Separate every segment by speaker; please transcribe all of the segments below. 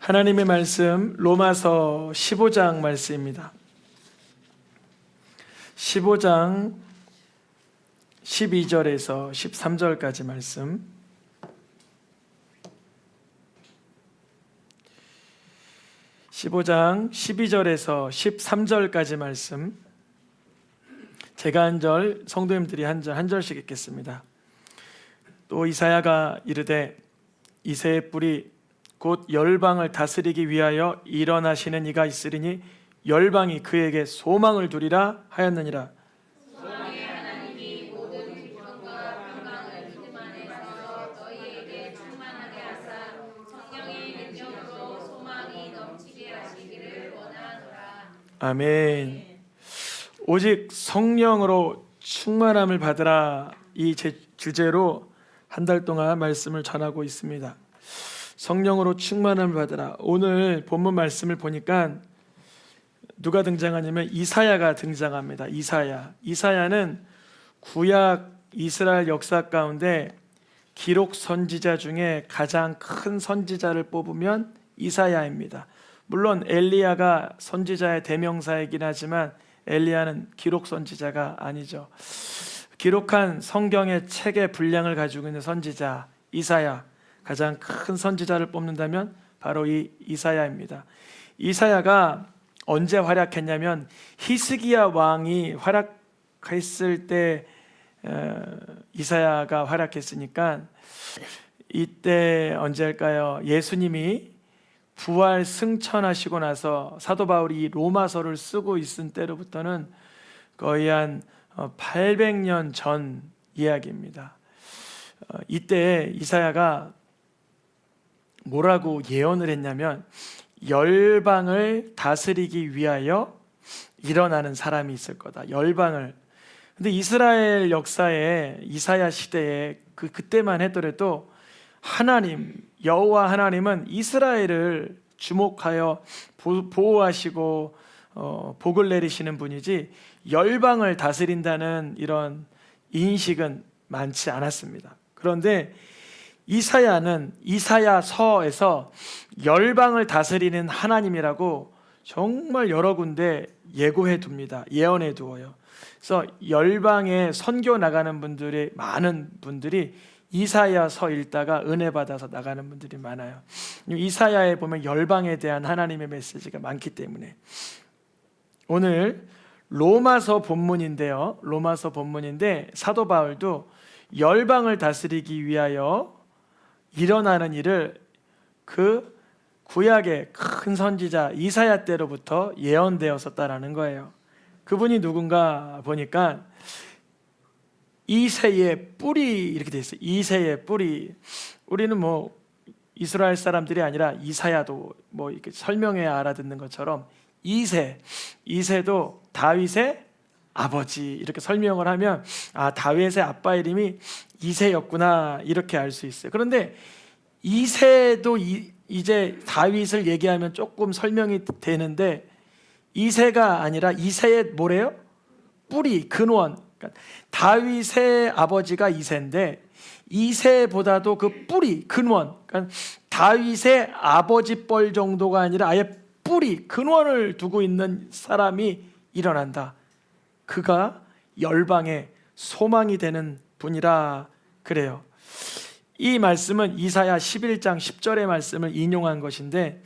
Speaker 1: 하나님의 말씀 로마서 15장 말씀입니다. 15장 12절에서 13절까지 말씀. (15장) 12절에서 13절까지 말씀, 제가 한 절, 성도님들이 한 절씩 읽겠습니다. 또 이사야가 이르되 이새의 뿔이 곧 열방을 다스리기 위하여 일어나시는 이가 있으리니 열방이 그에게 소망을 두리라 하였느니라.
Speaker 2: 소망의 하나님이 모든 기쁨과 평강을 믿음 안에서 너희에게 충만하게 하사 성령의 능력으로 소망이 넘치게 하시기를 원하노라.
Speaker 1: 아멘. 오직 성령으로 충만함을 받으라, 이 주제로 한 달 동안 말씀을 전하고 있습니다. 성령으로 충만함을 받으라. 오늘 본문 말씀을 보니까 누가 등장하냐면 이사야가 등장합니다. 이사야는 구약 이스라엘 역사 가운데 기록 선지자 중에 가장 큰 선지자를 뽑으면 이사야입니다. 물론 엘리야가 선지자의 대명사이긴 하지만 엘리야는 기록 선지자가 아니죠. 기록한 성경의 책의 분량을 가지고 있는 선지자 이사야, 가장 큰 선지자를 뽑는다면 바로 이 이사야입니다. 이사야가 언제 활약했냐면 히스기야 왕이 활약했을 때 이사야가 활약했으니까, 이때 언제일까요? 예수님이 부활 승천하시고 나서 사도 바울이 로마서를 쓰고 있은 때로부터는 거의 한 800년 전 이야기입니다. 이때 이사야가 뭐라고 예언을 했냐면 열방을 다스리기 위하여 일어나는 사람이 있을 거다. 열방을. 근데 이스라엘 역사에 이사야 시대에 그때만 하더라도 하나님, 여호와 하나님은 이스라엘을 주목하여 보호하시고 복을 내리시는 분이지 열방을 다스린다는 이런 인식은 많지 않았습니다. 그런데 이사야는 이사야서에서 열방을 다스리는 하나님이라고 정말 여러 군데 예고해 둡니다. 예언해 두어요. 그래서 열방에 선교 나가는 분들이, 많은 분들이 이사야서 읽다가 은혜 받아서 나가는 분들이 많아요. 이사야에 보면 열방에 대한 하나님의 메시지가 많기 때문에. 오늘 로마서 본문인데요. 로마서 본문인데 사도 바울도 열방을 다스리기 위하여 일어나는 일을 그 구약의 큰 선지자 이사야 때로부터 예언되었었다라는 거예요. 그분이 누군가 보니까 이새의 뿔이 이렇게 돼 있어요. 이새의 뿔이. 우리는 뭐 이스라엘 사람들이 아니라 이사야도 뭐 이렇게 설명해야 알아듣는 것처럼 이새도 다윗의 아버지, 이렇게 설명을 하면 아, 다윗의 아빠 이름이 이새였구나, 이렇게 알 수 있어요. 그런데 이새도 이제 다윗을 얘기하면 조금 설명이 되는데, 이새가 아니라 이새의 뭐래요? 뿌리, 근원. 그러니까 다윗의 아버지가 이새인데 이새보다도 그 뿌리, 근원, 그러니까 다윗의 아버지 뻘 정도가 아니라 아예 뿌리, 근원을 두고 있는 사람이 일어난다. 그가 열방의 소망이 되는 분이라 그래요. 이 말씀은 이사야 11장 10절의 말씀을 인용한 것인데,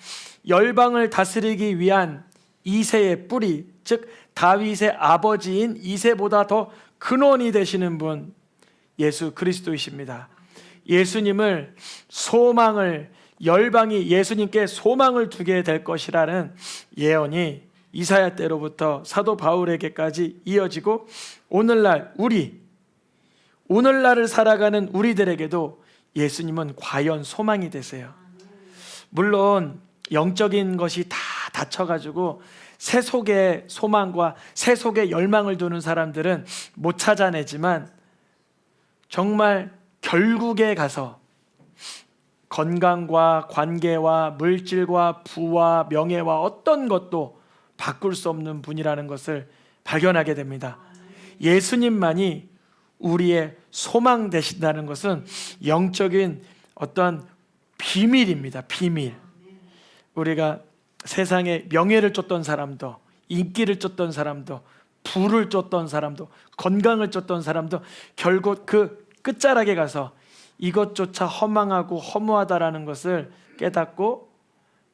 Speaker 1: 열방을 다스리기 위한 이새의 뿌리, 즉 다윗의 아버지인 이새보다 더 근원이 되시는 분, 예수 그리스도이십니다. 예수님을 소망을, 열방이 예수님께 소망을 두게 될 것이라는 예언이 이사야 때로부터 사도 바울에게까지 이어지고, 오늘날을 살아가는 우리들에게도 예수님은 과연 소망이 되세요. 물론 영적인 것이 다 닫혀가지고 세속의 소망과 세속의 열망을 두는 사람들은 못 찾아내지만, 정말 결국에 가서 건강과 관계와 물질과 부와 명예와 어떤 것도 바꿀 수 없는 분이라는 것을 발견하게 됩니다. 예수님만이 우리의 소망 되신다는 것은 영적인 어떤 비밀입니다. 비밀. 우리가 세상에 명예를 쫓던 사람도, 인기를 쫓던 사람도, 부를 쫓던 사람도, 건강을 쫓던 사람도 결국 그 끝자락에 가서 이것조차 허망하고 허무하다라는 것을 깨닫고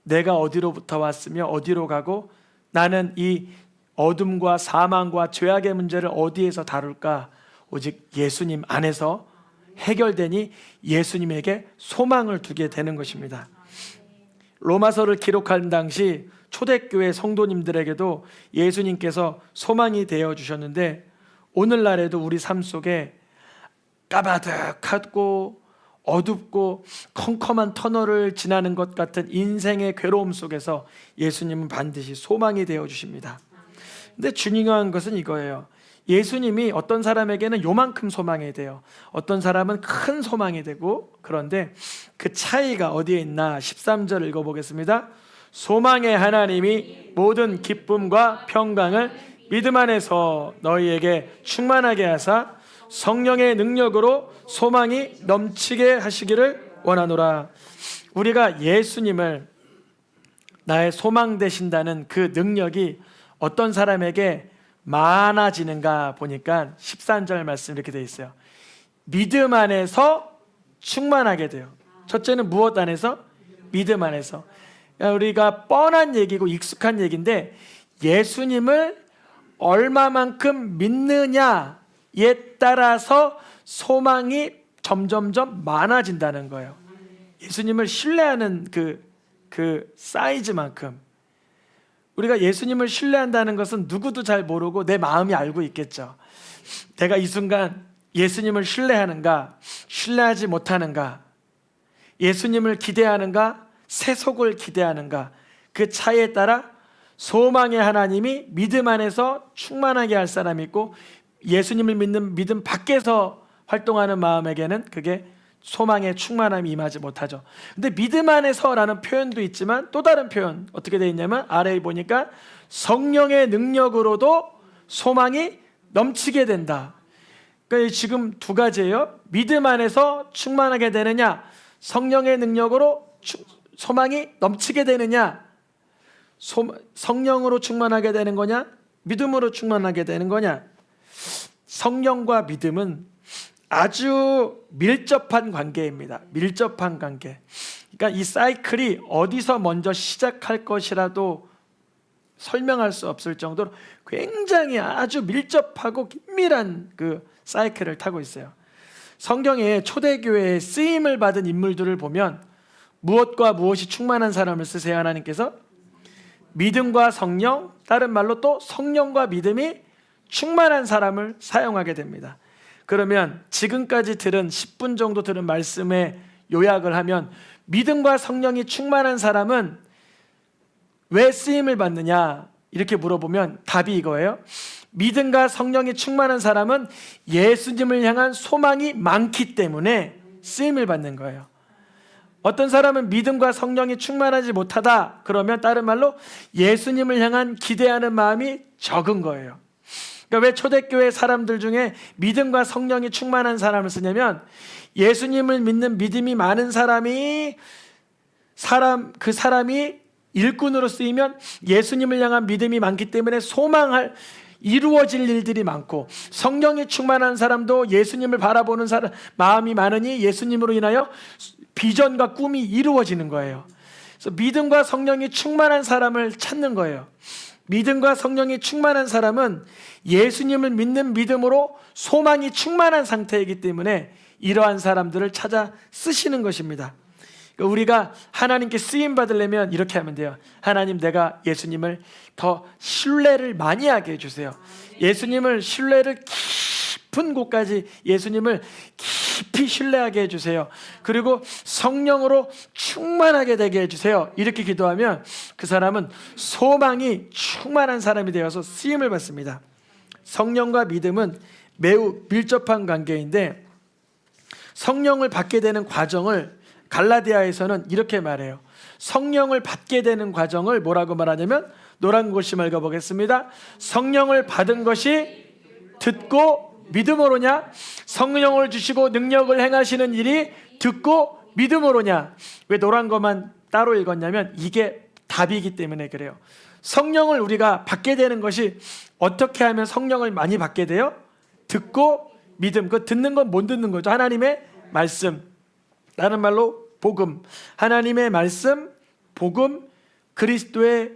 Speaker 1: 내가 어디로부터 왔으며 어디로 가고 나는 이 어둠과 사망과 죄악의 문제를 어디에서 다룰까? 오직 예수님 안에서 해결되니 예수님에게 소망을 두게 되는 것입니다. 로마서를 기록한 당시 초대교회 성도님들에게도 예수님께서 소망이 되어 주셨는데 오늘날에도 우리 삶 속에 까마득하고 어둡고 컴컴한 터널을 지나는 것 같은 인생의 괴로움 속에서 예수님은 반드시 소망이 되어 주십니다. 근데 중요한 것은 이거예요. 예수님이 어떤 사람에게는 요만큼 소망이 돼요. 어떤 사람은 큰 소망이 되고, 그런데 그 차이가 어디에 있나 13절 읽어보겠습니다. 소망의 하나님이 모든 기쁨과 평강을 믿음 안에서 너희에게 충만하게 하사 성령의 능력으로 소망이 넘치게 하시기를 원하노라. 우리가 예수님을 나의 소망 되신다는 그 능력이 어떤 사람에게 많아지는가 보니까 13절 말씀 이렇게 되어 있어요. 믿음 안에서 충만하게 돼요. 첫째는 무엇 안에서? 믿음 안에서. 우리가 뻔한 얘기고 익숙한 얘기인데 예수님을 얼마만큼 믿느냐에 따라서 소망이 점점점 많아진다는 거예요. 예수님을 신뢰하는 그 사이즈만큼. 우리가 예수님을 신뢰한다는 것은 누구도 잘 모르고 내 마음이 알고 있겠죠. 내가 이 순간 예수님을 신뢰하는가, 신뢰하지 못하는가, 예수님을 기대하는가, 세속을 기대하는가, 그 차이에 따라 소망의 하나님이 믿음 안에서 충만하게 할 사람이 있고 예수님을 믿는 믿음 밖에서 활동하는 마음에게는 그게 소망의 충만함이 임하지 못하죠. 근데 믿음 안에서라는 표현도 있지만 또 다른 표현 어떻게 되어 있냐면 아래에 보니까 성령의 능력으로도 소망이 넘치게 된다. 그러니까 지금 두 가지예요. 믿음 안에서 충만하게 되느냐, 성령의 능력으로 소망이 넘치게 되느냐. 성령으로 충만하게 되는 거냐, 믿음으로 충만하게 되는 거냐. 성령과 믿음은 아주 밀접한 관계입니다. 밀접한 관계. 그러니까 이 사이클이 어디서 먼저 시작할 것이라도 설명할 수 없을 정도로 굉장히 아주 밀접하고 긴밀한 그 사이클을 타고 있어요. 성경에 초대교회에 쓰임을 받은 인물들을 보면 무엇과 무엇이 충만한 사람을 쓰세요? 하나님께서 믿음과 성령, 다른 말로 또 성령과 믿음이 충만한 사람을 사용하게 됩니다. 그러면 지금까지 들은 10분 정도 들은 말씀의 요약을 하면 믿음과 성령이 충만한 사람은 왜 쓰임을 받느냐 이렇게 물어보면 답이 이거예요. 믿음과 성령이 충만한 사람은 예수님을 향한 소망이 많기 때문에 쓰임을 받는 거예요. 어떤 사람은 믿음과 성령이 충만하지 못하다 그러면 다른 말로 예수님을 향한 기대하는 마음이 적은 거예요. 그러니까 왜 초대교회 사람들 중에 믿음과 성령이 충만한 사람을 쓰냐면 예수님을 믿는 믿음이 많은 사람이 그 사람이 일꾼으로 쓰이면 예수님을 향한 믿음이 많기 때문에 소망할 이루어질 일들이 많고, 성령이 충만한 사람도 예수님을 바라보는 사람 마음이 많으니 예수님으로 인하여 비전과 꿈이 이루어지는 거예요. 그래서 믿음과 성령이 충만한 사람을 찾는 거예요. 믿음과 성령이 충만한 사람은 예수님을 믿는 믿음으로 소망이 충만한 상태이기 때문에 이러한 사람들을 찾아 쓰시는 것입니다. 그러니까 우리가 하나님께 쓰임 받으려면 이렇게 하면 돼요. 하나님, 내가 예수님을 더 신뢰를 많이 하게 해주세요. 예수님을 신뢰를 깊은 곳까지 예수님을 깊이 신뢰하게 해주세요. 그리고 성령으로 충만하게 되게 해주세요. 이렇게 기도하면 그 사람은 소망이 충만한 사람이 되어서 쓰임을 받습니다. 성령과 믿음은 매우 밀접한 관계인데 성령을 받게 되는 과정을 갈라디아에서는 이렇게 말해요. 성령을 받게 되는 과정을 뭐라고 말하냐면 노란 글씨 읽어보겠습니다. 성령을 받은 것이 듣고 믿음으로냐? 성령을 주시고 능력을 행하시는 일이 듣고 믿음으로냐? 왜 노란 것만 따로 읽었냐면 이게 답이기 때문에 그래요. 성령을 우리가 받게 되는 것이 어떻게 하면 성령을 많이 받게 돼요? 듣고 믿음. 그 듣는 건 못 듣는 거죠. 하나님의 말씀, 다른 말로 복음. 하나님의 말씀, 복음, 그리스도의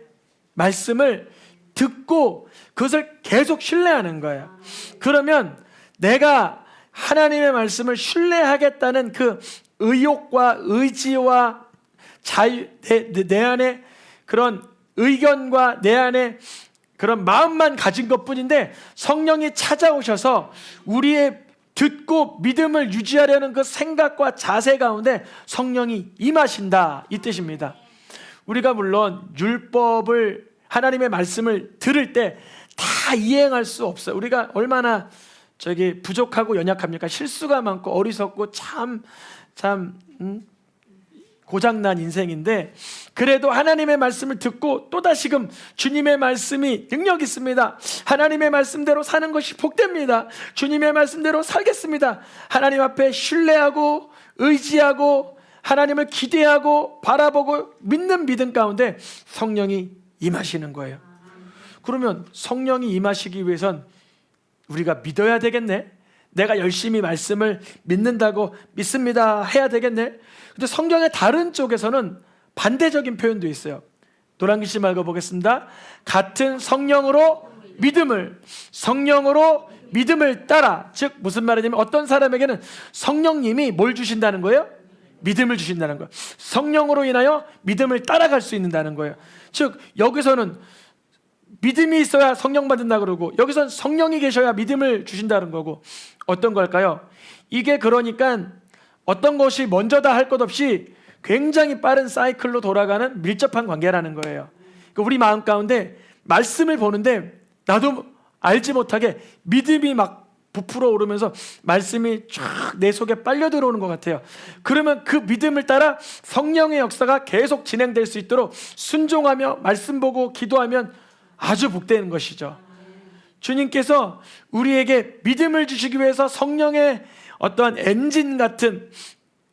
Speaker 1: 말씀을 듣고 그것을 계속 신뢰하는 거예요. 그러면 내가 하나님의 말씀을 신뢰하겠다는 그 의욕과 의지와 자유, 내 안에 그런 의견과 내 안에 그런 마음만 가진 것뿐인데, 성령이 찾아오셔서 우리의 듣고 믿음을 유지하려는 그 생각과 자세 가운데 성령이 임하신다, 이 뜻입니다. 우리가 물론 율법을, 하나님의 말씀을 들을 때 다 이행할 수 없어요. 우리가 얼마나 부족하고 연약합니까? 실수가 많고 어리석고 참 고장난 인생인데, 그래도 하나님의 말씀을 듣고 또다시금 주님의 말씀이 능력 있습니다. 하나님의 말씀대로 사는 것이 복됩니다. 주님의 말씀대로 살겠습니다. 하나님 앞에 신뢰하고 의지하고 하나님을 기대하고 바라보고 믿는 믿음 가운데 성령이 임하시는 거예요. 그러면 성령이 임하시기 위해선 우리가 믿어야 되겠네. 내가 열심히 말씀을 믿는다고 믿습니다 해야 되겠네. 근데 성경의 다른 쪽에서는 반대적인 표현도 있어요. 노란 글씨 읽어보겠습니다. 같은 성령으로 믿음을 따라. 즉 무슨 말이냐면, 어떤 사람에게는 성령님이 뭘 주신다는 거예요? 믿음을 주신다는 거예요. 성령으로 인하여 믿음을 따라갈 수 있다는 거예요. 즉 여기서는 믿음이 있어야 성령 받는다 그러고, 여기서는 성령이 계셔야 믿음을 주신다는 거고, 어떤 걸까요? 이게 그러니까 어떤 것이 먼저다 할 것 없이 굉장히 빠른 사이클로 돌아가는 밀접한 관계라는 거예요. 그러니까 우리 마음 가운데 말씀을 보는데 나도 알지 못하게 믿음이 막 부풀어 오르면서 말씀이 쫙 내 속에 빨려 들어오는 것 같아요. 그러면 그 믿음을 따라 성령의 역사가 계속 진행될 수 있도록 순종하며 말씀 보고 기도하면 아주 복되는 것이죠. 주님께서 우리에게 믿음을 주시기 위해서 성령의 어떠한 엔진 같은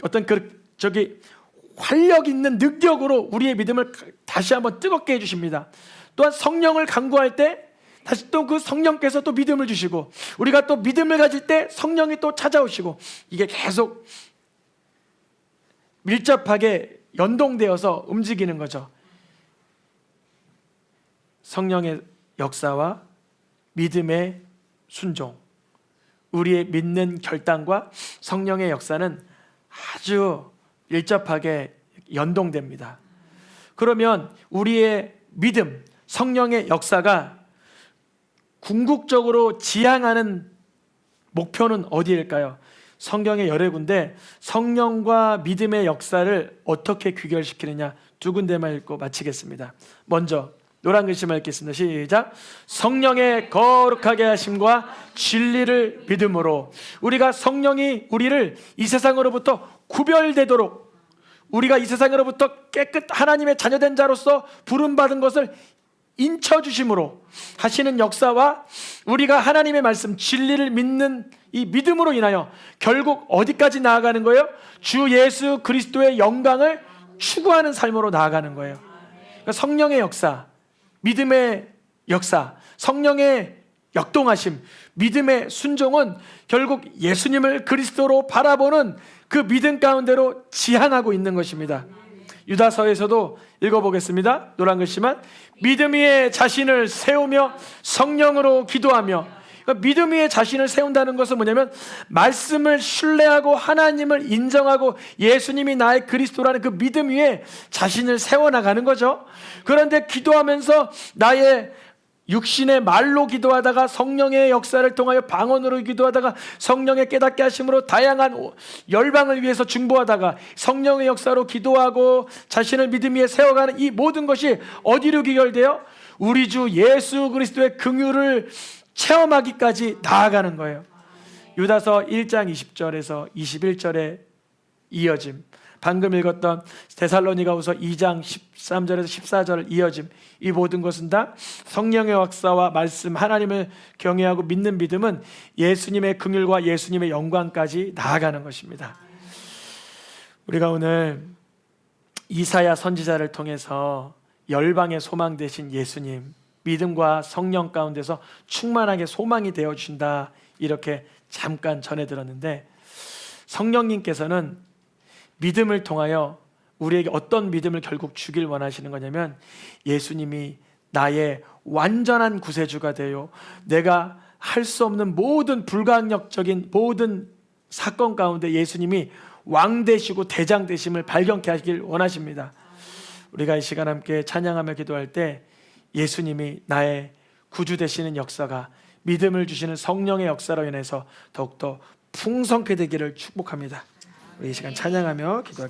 Speaker 1: 어떤 활력 있는 능력으로 우리의 믿음을 다시 한번 뜨겁게 해주십니다. 또한 성령을 간구할 때 다시 또 그 성령께서 또 믿음을 주시고, 우리가 또 믿음을 가질 때 성령이 또 찾아오시고, 이게 계속 밀접하게 연동되어서 움직이는 거죠. 성령의 역사와 믿음의 순종, 우리의 믿는 결단과 성령의 역사는 아주 밀접하게 연동됩니다. 그러면 우리의 믿음, 성령의 역사가 궁극적으로 지향하는 목표는 어디일까요? 성경의 여러 군데 성령과 믿음의 역사를 어떻게 귀결시키느냐, 두 군데만 읽고 마치겠습니다. 먼저 노란 글씨만 읽겠습니다. 시작. 성령의 거룩하게 하심과 진리를 믿음으로. 우리가 성령이 우리를 이 세상으로부터 구별되도록, 우리가 이 세상으로부터 깨끗 하나님의 자녀된 자로서 부름받은 것을 인쳐주심으로 하시는 역사와, 우리가 하나님의 말씀 진리를 믿는 이 믿음으로 인하여 결국 어디까지 나아가는 거예요? 주 예수 그리스도의 영광을 추구하는 삶으로 나아가는 거예요. 그러니까 성령의 역사, 믿음의 역사, 성령의 역동하심, 믿음의 순종은 결국 예수님을 그리스도로 바라보는 그 믿음 가운데로 지향하고 있는 것입니다. 유다서에서도 읽어보겠습니다. 노란 글씨만. 믿음 위에 자신을 세우며 성령으로 기도하며. 그러니까 믿음 위에 자신을 세운다는 것은 뭐냐면, 말씀을 신뢰하고 하나님을 인정하고 예수님이 나의 그리스도라는 그 믿음 위에 자신을 세워나가는 거죠. 그런데 기도하면서 나의 육신의 말로 기도하다가 성령의 역사를 통하여 방언으로 기도하다가 성령의 깨닫게 하심으로 다양한 열방을 위해서 중보하다가 성령의 역사로 기도하고 자신을 믿음 위에 세워가는 이 모든 것이 어디로 귀결돼요? 우리 주 예수 그리스도의 긍휼을 체험하기까지 나아가는 거예요. 유다서 1장 20절에서 21절의 이어짐, 방금 읽었던 데살로니가후서 2장 13절에서 14절 이어짐, 이 모든 것은 다 성령의 역사와 말씀, 하나님을 경외하고 믿는 믿음은 예수님의 긍휼과 예수님의 영광까지 나아가는 것입니다. 우리가 오늘 이사야 선지자를 통해서 열방의 소망 되신 예수님, 믿음과 성령 가운데서 충만하게 소망이 되어 주신다, 이렇게 잠깐 전해 들었는데, 성령님께서는 믿음을 통하여 우리에게 어떤 믿음을 결국 주길 원하시는 거냐면, 예수님이 나의 완전한 구세주가 되어 내가 할 수 없는 모든 불가항력적인 모든 사건 가운데 예수님이 왕 되시고 대장 되심을 발견케 하시길 원하십니다. 우리가 이 시간 함께 찬양하며 기도할 때 예수님이 나의 구주 되시는 역사가, 믿음을 주시는 성령의 역사로 인해서 더욱더 풍성케 되기를 축복합니다. 우리 이 시간 찬양하며 기도하겠습니다.